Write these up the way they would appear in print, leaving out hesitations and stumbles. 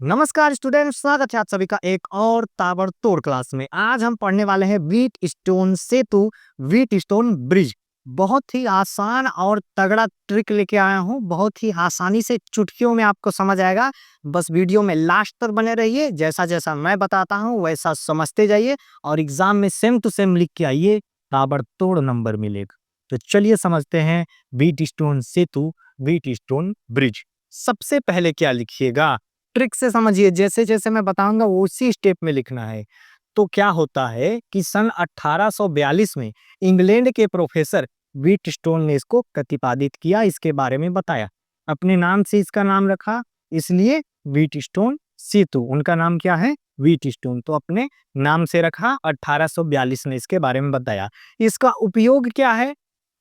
नमस्कार स्टूडेंट, स्वागत है आप सभी का एक और ताबड़तोड़ क्लास में। आज हम पढ़ने वाले हैं व्हीट स्टोन सेतु, व्हीट स्टोन ब्रिज। बहुत ही आसान और तगड़ा ट्रिक लेके आया हूँ। बहुत ही आसानी से चुटकियों में आपको समझ आएगा। बस वीडियो में लास्ट तक बने रहिए। जैसा जैसा मैं बताता हूँ वैसा समझते जाइए और एग्जाम में सेम टू सेम लिख के आइए, ताबड़तोड़ नंबर मिलेगा। तो चलिए समझते हैं व्हीट स्टोन सेतु, व्हीट स्टोन ब्रिज। सबसे पहले क्या लिखिएगा, ट्रिक से समझिए। जैसे जैसे मैं बताऊंगा उसी स्टेप में लिखना है। तो क्या होता है कि सन 1842 में इंग्लैंड के प्रोफेसर व्हीटस्टोन ने इसको प्रतिपादित किया, इसके बारे में बताया। अपने नाम से इसका नाम रखा, इसलिए व्हीटस्टोन सेतु। उनका नाम क्या है? व्हीटस्टोन। तो अपने नाम से रखा, 1842 ने इसके बारे में बताया। इसका उपयोग क्या है?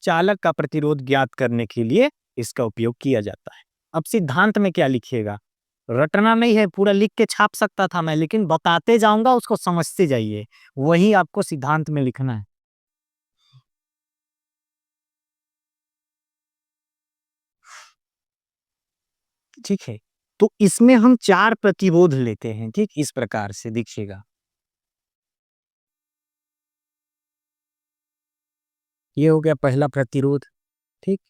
चालक का प्रतिरोध ज्ञात करने के लिए इसका उपयोग किया जाता है। अब सिद्धांत में क्या लिखिएगा, रटना नहीं है, पूरा लिख के छाप सकता था मैं, लेकिन बताते जाऊंगा, उसको समझते जाइए। वही आपको सिद्धांत में लिखना है। ठीक है, तो इसमें हम चार प्रतिरोध लेते हैं। ठीक, इस प्रकार से देखिएगा। ये हो गया पहला प्रतिरोध। ठीक,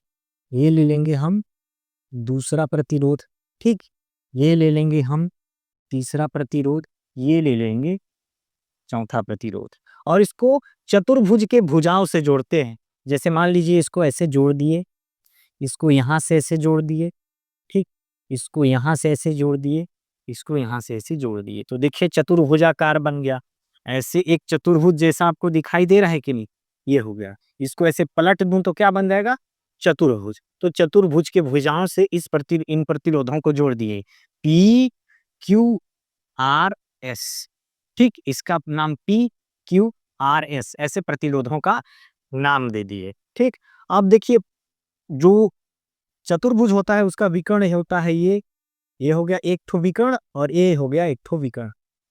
ये ले लेंगे हम दूसरा प्रतिरोध। ठीक, ये ले लेंगे हम तीसरा प्रतिरोध। ये ले लेंगे चौथा प्रतिरोध। और इसको चतुर्भुज के भुजाओं से जोड़ते हैं। जैसे मान लीजिए इसको ऐसे जोड़ दिए, इसको यहां से ऐसे जोड़ दिए। ठीक, इसको यहां से ऐसे जोड़ दिए, इसको यहां से ऐसे जोड़ दिए, तो देखिए चतुर्भुजाकार बन गया। ऐसे एक चतुर्भुज जैसा आपको दिखाई दे रहा है कि नहीं? ये हो गया। इसको ऐसे पलट दूं तो क्या बन जाएगा? चतुर्भुज। तो चतुर्भुज के भुजाओं से इन प्रतिरोधों को जोड़ दिए, पी क्यू आर एस। ठीक, इसका नाम पी क्यू आर एस, ऐसे प्रतिरोधों का नाम दे दिए। ठीक, अब देखिए, जो चतुर्भुज होता है उसका विकर्ण होता है ये हो गया एक ठो विकर्ण, और ये हो गया एक ठो विकर्ण।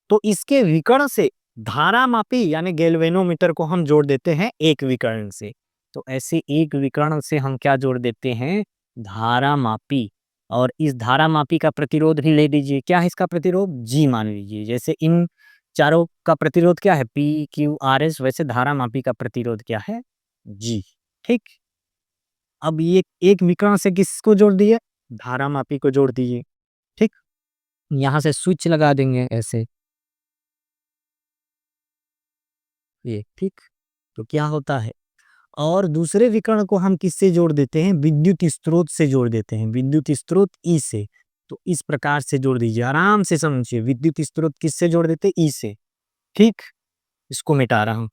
तो इसके विकर्ण से धारा मापी यानी गैल्वेनोमीटर को हम जोड़ देते हैं एक विकर्ण से। तो ऐसे एक विकर्ण से हम क्या जोड़ देते हैं? धारा मापी। और इस धारा मापी का प्रतिरोध भी ले लीजिए। क्या है इसका प्रतिरोध? जी मान लीजिए। जैसे इन चारों का प्रतिरोध क्या है? पी क्यू आर एस, वैसे धारा मापी का प्रतिरोध क्या है? जी। ठीक, अब ये एक विकर्ण से किसको जोड़ दिए? धारा मापी को जोड़ दीजिए। ठीक, यहाँ से स्विच लगा देंगे ऐसे, ये। ठीक, तो क्या होता है, और दूसरे विकर्ण को हम किससे जोड़ देते हैं? विद्युत स्रोत से जोड़ देते हैं, विद्युत स्रोत ई से। तो इस प्रकार से जोड़ दीजिए, आराम से समझिए। विद्युत स्रोत किससे जोड़ देते? ई से। ठीक, इसको मिटा रहा हूं।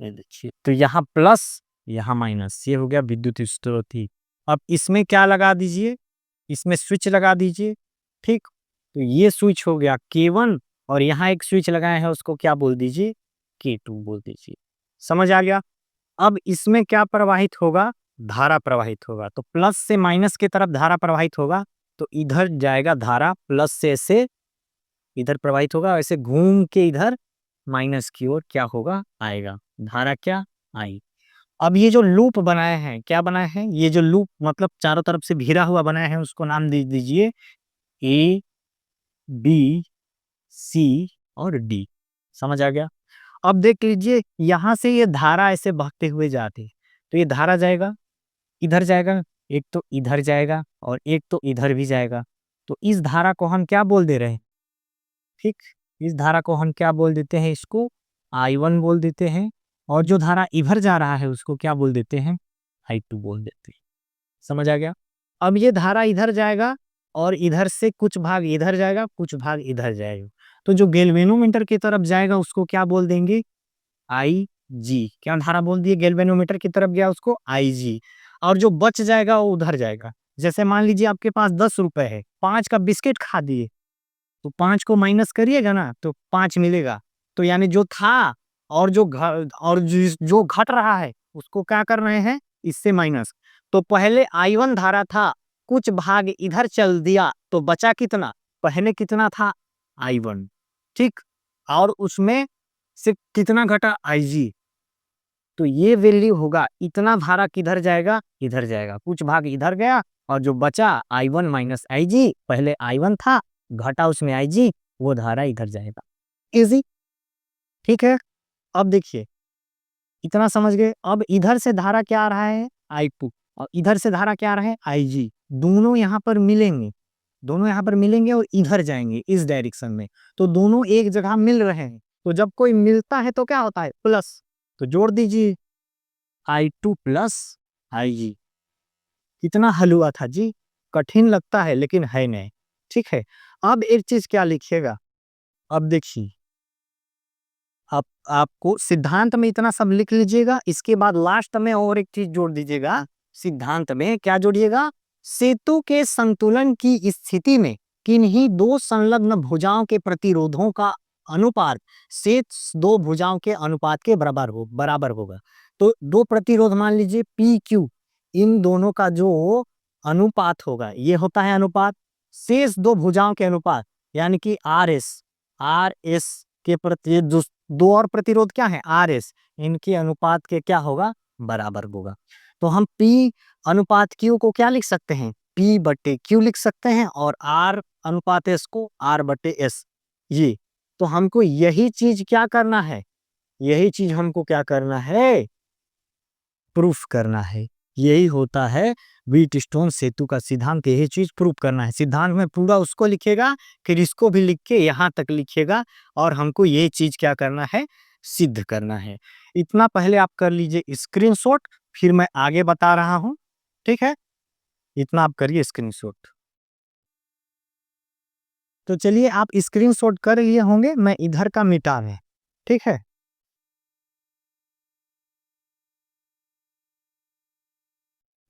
ये देखिए, तो यहाँ प्लस, यहाँ माइनस, ये हो गया विद्युत स्रोत ही। अब इसमें क्या लगा दीजिए? इसमें स्विच लगा दीजिए। ठीक, तो ये स्विच हो गया K1, और यहाँ एक स्विच लगाए हैं, उसको क्या बोल दीजिए? K2 बोल दीजिए। समझ आ गया? अब इसमें क्या प्रवाहित होगा? धारा प्रवाहित होगा। तो प्लस से माइनस की तरफ धारा प्रवाहित होगा, तो इधर जाएगा धारा, प्लस से ऐसे इधर प्रवाहित होगा, ऐसे घूम के इधर माइनस की ओर क्या होगा? आएगा धारा, क्या आई। अब ये जो लूप बनाए हैं, क्या बनाए हैं? ये जो लूप मतलब चारों तरफ से घिरा हुआ बनाए हैं, उसको नाम दे दीजिए ए बी सी और डी। समझ आ गया? अब देख लीजिए, यहां से ये धारा ऐसे बहते हुए जाती है। तो ये धारा जाएगा, इधर जाएगा, एक तो इधर जाएगा और एक तो इधर भी जाएगा। तो इस धारा को हम क्या बोल दे रहे हैं? ठीक, इस धारा को हम क्या बोल देते हैं? इसको I1 बोल देते हैं। और जो धारा इधर जा रहा है उसको क्या बोल देते हैं? I2 बोल देते हैं। समझ आ गया? अब ये धारा इधर जाएगा, और इधर से कुछ भाग इधर जाएगा, कुछ भाग इधर जाएगा। तो जो गैल्वेनोमीटर की तरफ जाएगा उसको क्या बोल देंगे? आई जी। क्या धारा बोल दिए? गैल्वेनोमीटर की तरफ गया, उसको आई जी। और जो बच जाएगा वो उधर जाएगा। जैसे मान लीजिए आपके पास 10 रुपए है, 5 का बिस्किट खा दिए, तो 5 को माइनस करिएगा ना तो 5 मिलेगा। तो यानी जो था और जो घट रहा है उसको क्या कर रहे हैं? इससे माइनस। तो पहले I1 धारा था, कुछ भाग इधर चल दिया, तो बचा कितना? पहले कितना था? I1। ठीक, और उसमें से कितना घटा? IG। तो ये वैल्यू होगा, इतना धारा किधर जाएगा, इधर जाएगा, कुछ भाग इधर गया और जो बचा I1 माइनस IG, पहले I1 था, घटा उसमें IG, वो धारा इधर जाएगा। इजी, ठीक है। अब देखिए, इतना समझ गए। अब इधर से धारा क्या आ रहा है, I2, और इधर से धारा क्या आ रहा है, IG। दोनों यहाँ पर मिलेंगे, दोनों यहाँ पर मिलेंगे और इधर जाएंगे इस डायरेक्शन में, तो दोनों एक जगह मिल रहे हैं। तो जब कोई मिलता है तो क्या होता है, प्लस, तो जोड़ दीजिए I2 प्लस IG। कितना हल हुआ था जी, कठिन लगता है लेकिन है नहीं, ठीक है। अब एक चीज क्या लिखिएगा, अब देखिए, अब आपको सिद्धांत में इतना सब लिख लीजिएगा, इसके बाद लास्ट में और एक चीज जोड़ दीजिएगा। सिद्धांत में क्या जोड़िएगा, सेतु के संतुलन की स्थिति में किन्हीं दो संलग्न भुजाओं के प्रतिरोधों का अनुपात शेष दो भुजाओं के अनुपात के बराबर होगा। तो दो प्रतिरोध मान लीजिए पी क्यू, इन दोनों का जो अनुपात होगा, ये होता है अनुपात शेष दो भुजाओं के अनुपात, यानी कि आर एस के प्रति दो और प्रतिरोध क्या है, आर एस, इनके अनुपात के क्या होगा, बराबर होगा। तो हम P अनुपात Q को क्या लिख सकते हैं, P बटे Q लिख सकते हैं, और R अनुपात S को R बटे S। ये तो हमको यही चीज क्या करना है, यही चीज हमको क्या करना है, प्रूफ करना है। यही होता है व्हीटस्टोन सेतु का सिद्धांत, यही चीज प्रूफ करना है। सिद्धांत में पूरा उसको लिखेगा, फिर इसको भी लिख के यहाँ तक लिखेगा, और हमको ये चीज क्या करना है, सिद्ध करना है। इतना पहले आप कर लीजिए स्क्रीनशॉट, फिर मैं आगे बता रहा हूं, ठीक है। इतना आप करिए स्क्रीनशॉट। तो चलिए, आप स्क्रीनशॉट कर लिए होंगे, मैं इधर का मिटा रहे, ठीक है।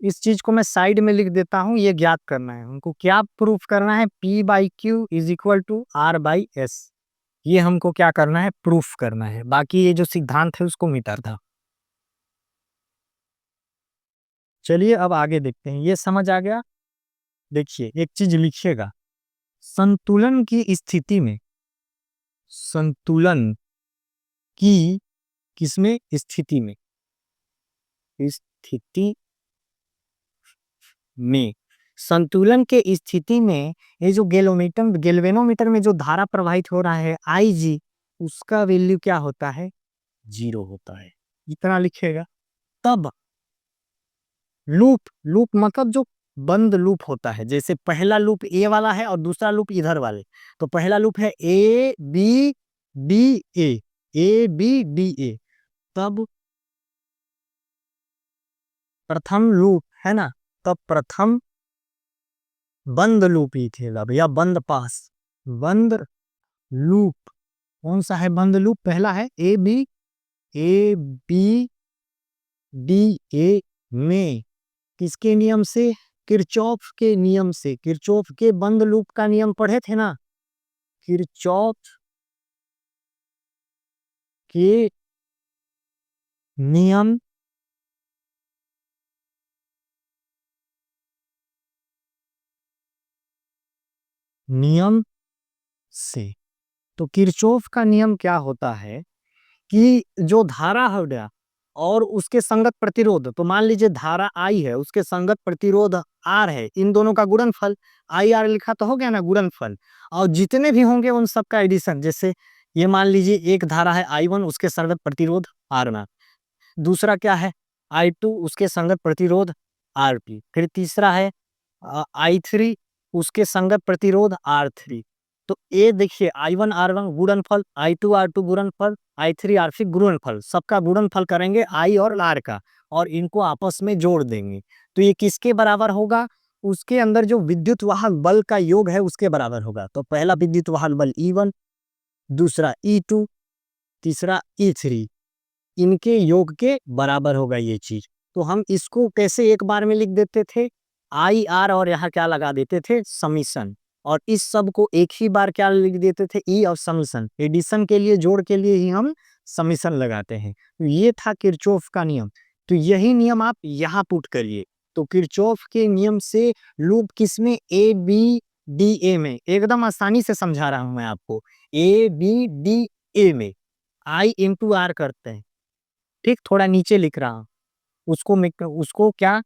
इस चीज को मैं साइड में लिख देता हूं, ये ज्ञात करना है हमको, क्या प्रूफ करना है, P by Q is equal to R by S. ये हमको क्या करना है, प्रूफ करना है। बाकी ये जो सिद्धांत है उसको मिटा था। चलिए अब आगे देखते हैं, ये समझ आ गया। देखिए एक चीज लिखिएगा, संतुलन की स्थिति में, संतुलन की किसमें, स्थिति में, स्थिति में, संतुलन के स्थिति में ये जो गैल्वेनोमीटर में जो धारा प्रवाहित हो रहा है IG, उसका वैल्यू क्या होता है, 0 होता है। इतना लिखेगा। तब लूप, लूप मतलब जो बंद लूप होता है, जैसे पहला लूप ए वाला है और दूसरा लूप इधर वाले, तो पहला लूप है ए बी डी ए, तब प्रथम लूप है ना, तब प्रथम बंद लूप ही थे या बंद पास, बंद लूप कौन सा है, बंद लूप पहला है ए बी डी ए में, किसके नियम से, किरचॉफ के नियम से। किरचॉफ के बंद लूप का नियम पढ़े थे ना, किरचॉफ के नियम नियम से। तो किरचॉफ का नियम क्या होता है कि जो धारा हो गया और उसके संगत प्रतिरोध, तो मान लीजिए धारा I है, उसके संगत प्रतिरोध R है, इन दोनों का गुणनफल, IR लिखा तो हो गया ना, गुणनफल, और जितने भी होंगे उन सब का एडिशन। जैसे ये मान लीजिए एक धारा है I1, उसके संगत प्रतिरोध R0, दूसरा क्या है I2, उसके संगत प्रतिरोध RP, फिर तीसरा है I3, उसके संगत प्रतिरोध R3। तो ये देखिए I1 R1 गुणनफल, I2 R2 गुणनफल, I3 R3 गुणनफल, सबका गुणनफल करेंगे I और R का, और इनको आपस में जोड़ देंगे। तो ये किसके बराबर होगा, उसके अंदर जो विद्युत वाहक बल का योग है उसके बराबर होगा। तो पहला विद्युत वाहक बल E1, दूसरा E2, तीसरा E3, इनके योग के बराबर होगा ये चीज। तो हम इसको कैसे एक बार में लिख देते थे, IR और यहाँ क्या लगा देते थे, समीशन, और इस सब को एक ही बार क्या लिख देते थे, E और समीशन। एडिशन के लिए, जोड़ के लिए ही हम समीशन लगाते हैं। तो ये था किरचॉफ का नियम। तो यही नियम आप यहाँ पुट करिए। तो किरचॉफ के नियम से लूप किसमें, ABDA में, एकदम आसानी से समझा रहा हूं मैं आपको, ABDA में I इंटू R करते हैं, ठीक, थोड़ा नीचे लिख रहा हूँ, उसको क्या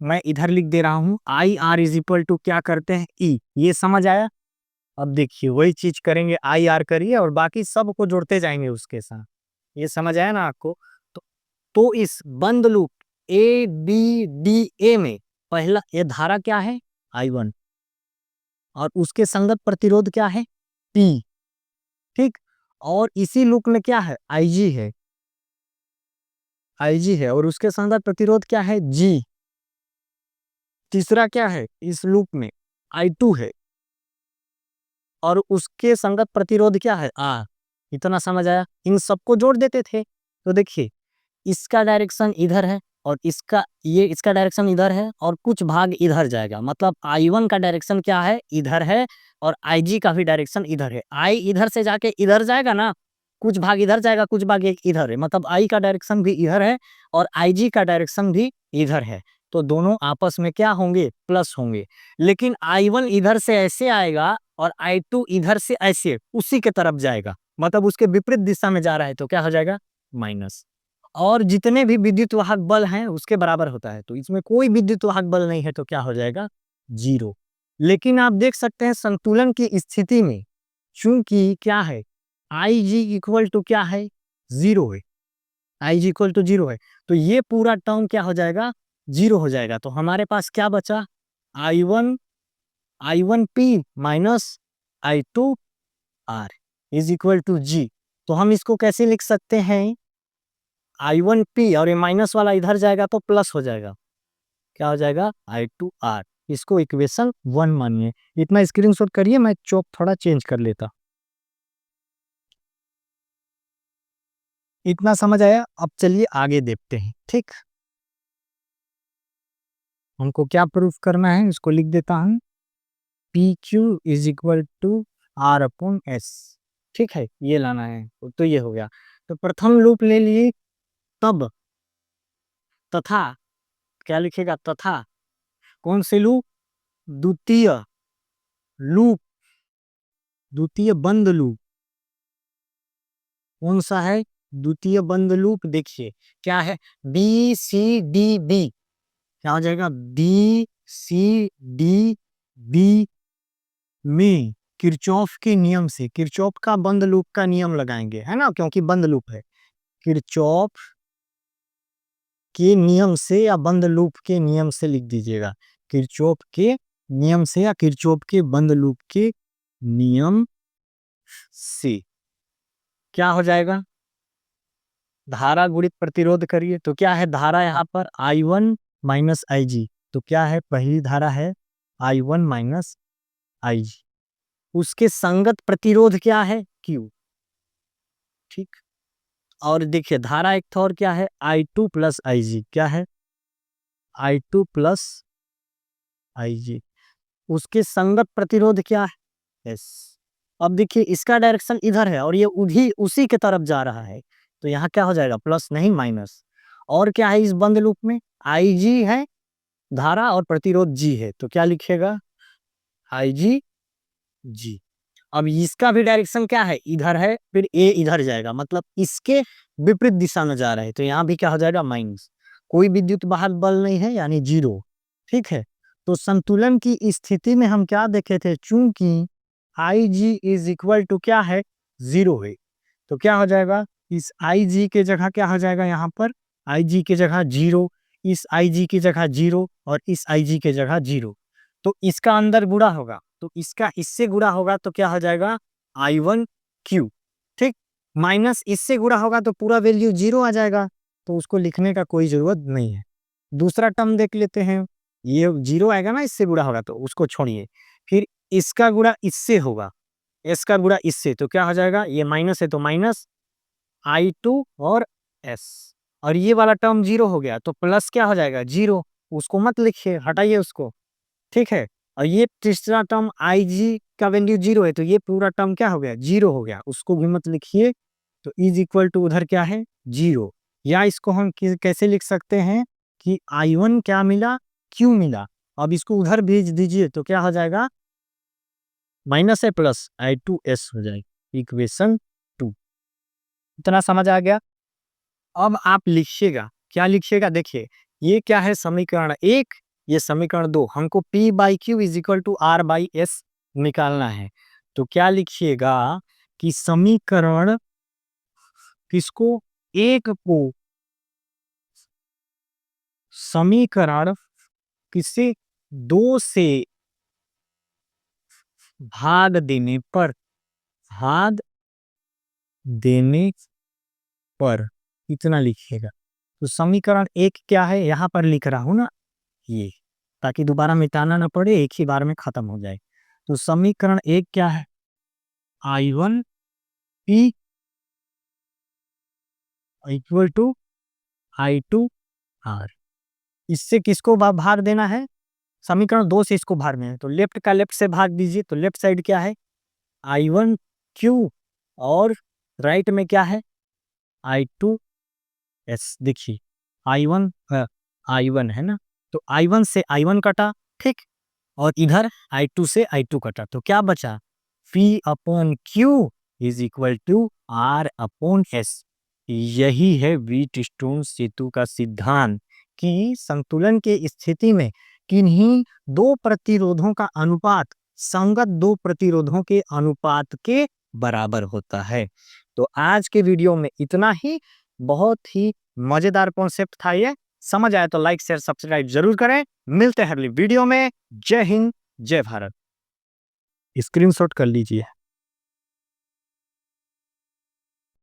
मैं इधर लिख दे रहा हूँ, I R is equal to क्या करते हैं ई, ये समझ आया। अब देखिए वही चीज करेंगे, आई आर करिए और बाकी सबको जोड़ते जाएंगे उसके साथ, ये समझ आया ना आपको। तो, तो इस बंद loop A B D A में पहला ये धारा क्या है, I1, और उसके संगत प्रतिरोध क्या है, P, ठीक। और इसी लूप में क्या है, IG है और उसके संगत प्रतिरोध क्या है, G। तीसरा क्या है इस लूप में, I2 है और उसके संगत प्रतिरोध क्या है, R। इतना समझ आया, इन सबको जोड़ देते थे तो देखिए इसका डायरेक्शन इधर है और इसका डायरेक्शन इधर है और कुछ भाग इधर जाएगा, मतलब I1 का डायरेक्शन क्या है, इधर है, और IG का भी डायरेक्शन इधर है। I इधर से जाके इधर जाएगा ना, कुछ भाग इधर जाएगा, कुछ भाग इधर है, मतलब I का डायरेक्शन भी इधर है और IG का डायरेक्शन भी इधर है, तो दोनों आपस में क्या होंगे, प्लस होंगे। लेकिन I1 इधर से ऐसे आएगा और I2 इधर से ऐसे उसी के तरफ जाएगा, मतलब उसके विपरीत दिशा में जा रहा है, तो क्या हो जाएगा, माइनस। और जितने भी विद्युत वाहक बल हैं उसके बराबर होता है, तो इसमें कोई विद्युत वाहक बल नहीं है, तो क्या हो जाएगा, 0। लेकिन आप देख सकते हैं संतुलन की स्थिति में चूंकि क्या है, IG इक्वल टू क्या है, 0 है, IG इक्वल टू 0 है, तो ये पूरा टर्म क्या हो जाएगा, 0 हो जाएगा। तो हमारे पास क्या बचा, I1P minus I2R is equal to G। तो हम इसको कैसे लिख सकते हैं, I1P और ये माइनस वाला इधर जाएगा तो प्लस हो जाएगा, क्या हो जाएगा, I2R। इसको इक्वेशन 1 मानिए। इतना स्क्रीनशॉट करिए, मैं चौक थोड़ा चेंज कर लेता। इतना समझ आया, अब चलिए आगे देखते हैं, ठीक। हमको क्या प्रूफ करना है, इसको लिख देता हूं, PQ is equal to R upon S, ठीक है, ये लाना है, तो ये हो गया। तो प्रथम लूप ले लिए, तब तथा क्या लिखेगा, तथा कौन से लूप, द्वितीय लूप, द्वितीय बंद लूप, कौन सा है, द्वितीय बंद लूप, देखिए क्या है, BCDB, क्या हो जाएगा, BCDB में किरचॉफ के नियम से, किरचॉफ का बंद लूप का नियम लगाएंगे, है ना, क्योंकि बंद लूप है, किरचॉफ के नियम से या बंद लूप के नियम से लिख दीजिएगा, किरचॉफ के नियम से या किरचॉफ के बंद लूप के नियम से क्या हो जाएगा, धारा गुणित प्रतिरोध करिए, तो क्या है धारा यहाँ पर, I1 माइनस IG, तो क्या है, पहली धारा है I1 माइनस IG, उसके संगत प्रतिरोध क्या है, Q, ठीक। और देखिए धारा एक तो और क्या है, I2 प्लस IG, क्या है, I2 प्लस IG, उसके संगत प्रतिरोध क्या है, S। अब देखिए इसका डायरेक्शन इधर है और ये उसी के तरफ जा रहा है, तो यहाँ क्या हो जाएगा, प्लस नहीं माइनस। और क्या है इस बंद लूप में, IG है धारा और प्रतिरोध G है, तो क्या लिखेगा, IG G। अब इसका भी डायरेक्शन क्या है, इधर है, फिर A इधर जाएगा, मतलब इसके विपरीत दिशा में जा रहा है, तो यहाँ भी क्या हो जाएगा, माइनस। कोई विद्युत वाहक बल नहीं है, यानी 0, ठीक है। तो संतुलन की स्थिति में हम क्या देखे थे, चूंकि IG इज इक्वल टू क्या है, 0 है, तो क्या हो जाएगा, इस IG के जगह क्या हो जाएगा, यहाँ पर IG के जगह 0, इस IG की जगह 0 और इस IG के जगह 0, तो इसका अंदर गुणा होगा, तो इसका इससे गुणा होगा, तो क्या हो जाएगा, I1Q, ठीक। माइनस इससे गुणा होगा तो पूरा वैल्यू 0 आ जाएगा, तो उसको लिखने का कोई जरूरत नहीं है। दूसरा टर्म देख लेते हैं, ये 0 आएगा ना, इससे गुणा होगा, तो उसको छोड़िए। फिर इसका गुणा इससे होगा, इसका गुणा इससे, तो क्या हो जाएगा, ये माइनस है तो माइनस I2 और S, और ये वाला टर्म 0 हो गया, तो प्लस क्या हो जाएगा, 0, उसको मत लिखिए, हटाइए उसको, ठीक है। और ये तीसरा टर्म IG का वैल्यू 0 है, तो ये पूरा टर्म क्या हो गया, 0 हो गया, उसको भी मत लिखिए। तो इज इक्वल टू उधर क्या है, 0, या इसको हम कैसे लिख सकते हैं कि I1 क्या मिला, Q मिला। अब इसको उधर भेज दीजिए, तो क्या हो जाएगा, माइनस है प्लस I2S हो जाएगी, इक्वेशन 2। इतना समझ आ गया। अब आप लिखिएगा, क्या लिखिएगा देखिए, ये क्या है समीकरण 1, ये समीकरण 2, हमको P by Q is equal to R by S निकालना है। तो क्या लिखिएगा कि समीकरण किसको, एक को, समीकरण किसे, 2 से भाग देने पर, भाग देने पर इतना लिखिएगा। तो समीकरण 1 क्या है, यहाँ पर लिख रहा हूं ना ये, ताकि दोबारा मिटाना ना पड़े, एक ही बार में खत्म हो जाए। तो समीकरण 1 क्या है, I1 P equal to I2 R। इससे किसको भाग देना है, समीकरण 2 से इसको भाग देना है, तो लेफ्ट का लेफ्ट से भाग दीजिए। तो लेफ्ट साइड क्या है, I1 Q, और राइट में क्या है, I2 S। देखिए I1 I1 है ना, तो I1 से I1 कटा, ठीक, और इधर I2 से I2 कटा, तो क्या बचा, P upon Q is equal to R upon S। यही है व्हीट स्टोन सेतु का सिद्धांत कि संतुलन के स्थिति में किन्हीं दो प्रतिरोधों का अनुपात संगत दो प्रतिरोधों के अनुपात के बराबर होता है। तो आज के वीडियो में इतना ही, बहुत ही मजेदार कॉन्सेप्ट था ये। समझ आया तो लाइक शेयर सब्सक्राइब जरूर करें। मिलते हैं अगली वीडियो में। जय हिंद, जय भारत। स्क्रीनशॉट कर लीजिए।